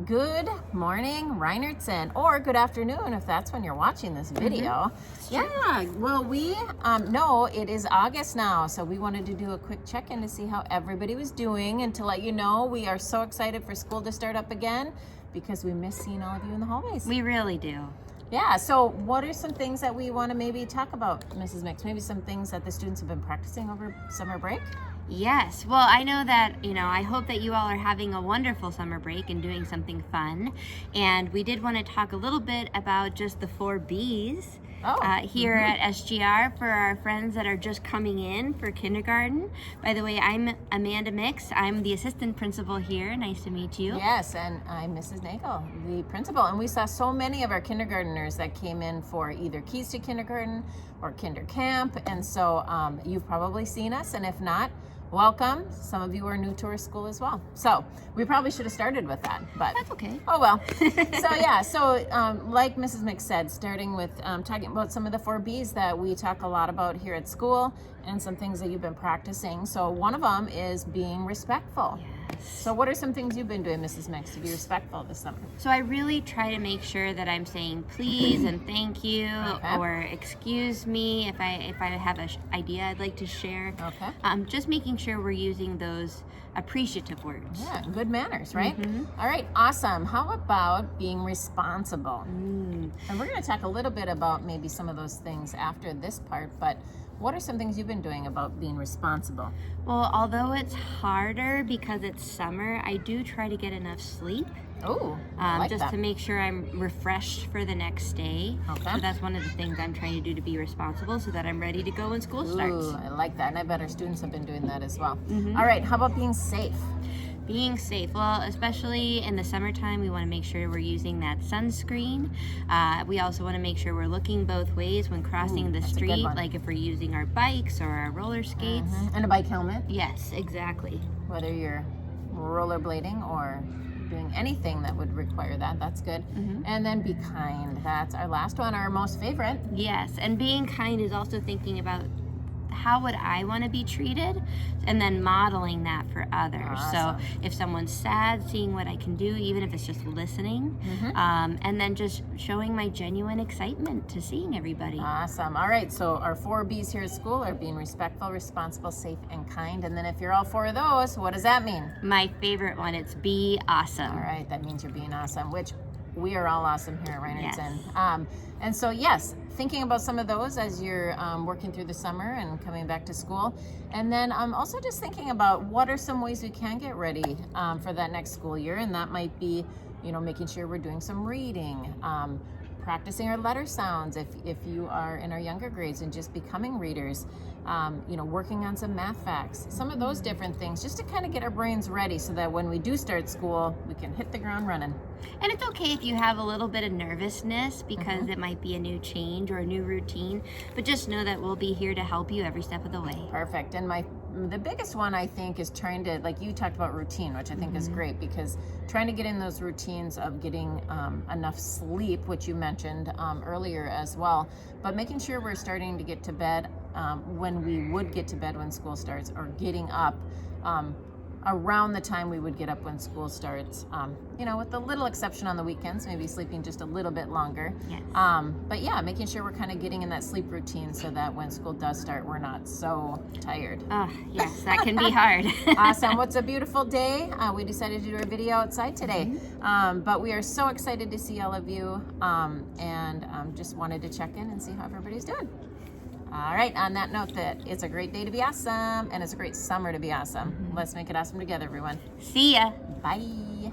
Good morning, Reinertson, or good afternoon if that's when you're watching this video. Yeah, well, we know it is August now, so we wanted to do a quick check-in to see how everybody was doing and to let you know we are so excited for school to start up again because we miss seeing all of you in the hallways. We really do. Yeah, so what are some things that we want to maybe talk about, Mrs. Mix? Maybe some things that the students have been practicing over summer break? Yes. Well, I know that, I hope that you all are having a wonderful summer break and doing something fun. And we did want to talk a little bit about just the 4 Bs here at SGR for our friends that are just coming in for kindergarten. By the way, I'm Amanda Mix. I'm the assistant principal here. Nice to meet you. Yes, and I'm Mrs. Nagel, the principal. And we saw so many of our kindergartners that came in for either Keys to Kindergarten or Kinder Camp. And so you've probably seen us, and if not, welcome. Some of you are new to our school as well. So we probably should have started with that, but that's okay. Oh well. So like Mrs. Mix said, starting with talking about some of the 4 Bs that we talk a lot about here at school and some things that you've been practicing. So one of them is being respectful. Yes. So what are some things you've been doing, Mrs. Mix, to be respectful this summer? So I really try to make sure that I'm saying please and thank you or excuse me if I have an idea I'd like to share. Okay. Just making sure we're using those appreciative words. Yeah, good manners, right? All right, awesome. How about being responsible? And we're going to talk a little bit about maybe some of those things after this part, but what are some things you've been doing about being responsible? Well, although it's harder because it's summer, I do try to get enough sleep. Oh, just to make sure I'm refreshed for the next day. Okay. So that's one of the things I'm trying to do to be responsible so that I'm ready to go when school starts. Ooh, I like that. And I bet our students have been doing that as well. All right, how about being safe? Being safe. Well, especially in the summertime, we want to make sure we're using that sunscreen. We also want to make sure we're looking both ways when crossing the street, like if we're using our bikes or our roller skates. And a bike helmet. Yes, exactly. Whether you're rollerblading or doing anything that would require that, that's good. And then be kind. That's our last one, our most favorite. Yes, and being kind is also thinking about how would I want to be treated, and then modeling that for others. Awesome. So if someone's sad, seeing what I can do, even if it's just listening, and then just showing my genuine excitement to seeing everybody. Awesome. All right, so our 4 Bs here at school are being respectful, responsible, safe, and kind. And then if you're all 4 of those, what does that mean? My favorite one, it's be awesome. All right, that means you're being awesome, which we are all awesome here at Reinertson. Yes. And so, yes, thinking about some of those as you're working through the summer and coming back to school. And then also just thinking about what are some ways we can get ready for that next school year. And that might be, making sure we're doing some reading, practicing our letter sounds if you are in our younger grades and just becoming readers, working on some math facts, some of those different things, just to kind of get our brains ready so that when we do start school, we can hit the ground running. And it's okay if you have a little bit of nervousness because it might be a new change or a new routine, but just know that we'll be here to help you every step of the way. Perfect. And the biggest one, I think, is trying to, like you talked about routine, which I think is great, because trying to get in those routines of getting enough sleep, which you mentioned earlier as well, but making sure we're starting to get to bed when we would get to bed when school starts, or getting up around the time we would get up when school starts, with the little exception on the weekends, maybe sleeping just a little bit longer. Yes. But yeah, making sure we're kind of getting in that sleep routine so that when school does start, we're not so tired. Oh, yes, that can be hard. Awesome. What's a beautiful day. We decided to do a video outside today, but we are so excited to see all of you, and just wanted to check in and see how everybody's doing. All right, on that note, that it's a great day to be awesome, and it's a great summer to be awesome. Let's make it awesome together, everyone. See ya. Bye.